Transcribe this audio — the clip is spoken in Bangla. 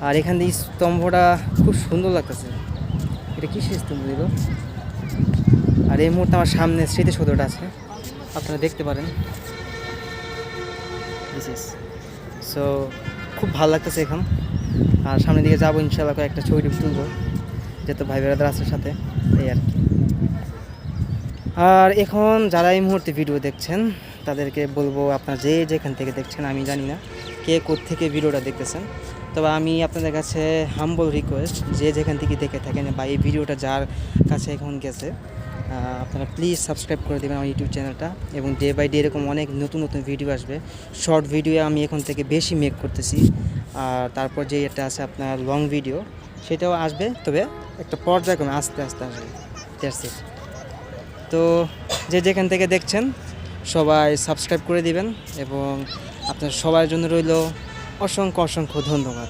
আর এখান দিয়ে স্তম্ভটা খুব সুন্দর লাগতেছে। এটা কিসের স্তম্ভ দিল? আর এই মুহূর্তে আমার সামনে স্মৃতিসৌধটা আছে, আপনারা দেখতে পারেন। সো খুব ভালো লাগতেছে এখন। আর সামনের দিকে যাবো ইনশাআল্লাহ, একটা ছবি তুলবো যেহেতু ভাই বেড়াদার আছে সাথে, এই আর কি। আর এখন যারা এই মুহূর্তে ভিডিও দেখছেন তাদেরকে বলবো, আপনারা যে যেখান থেকে দেখছেন, আমি জানি না কে কোত্থেকে ভিডিওটা দেখতেছেন, তবে আমি আপনাদের কাছে হাম্বল রিকোয়েস্ট, যে যেখান থেকে দেখে থাকেন বা এই ভিডিওটা যার কাছে এখন গেছে, আপনারা প্লিজ সাবস্ক্রাইব করে দেবেন আমার ইউটিউব চ্যানেলটা। এবং ডে বাই ডে এরকম অনেক নতুন নতুন ভিডিও আসবে। শর্ট ভিডিও আমি এখন থেকে বেশি মেক করতেছি। আর তারপর যে এটা আছে আপনার লং ভিডিও, সেটাও আসবে, তবে একটা পর্যায়ক্রমে আস্তে আস্তে আসবে। That's it. তো যে যেখান থেকে দেখছেন সবাই সাবস্ক্রাইব করে দিবেন, এবং আপনার সবার জন্য রইল অসংখ্য অসংখ্য ধন্যবাদ।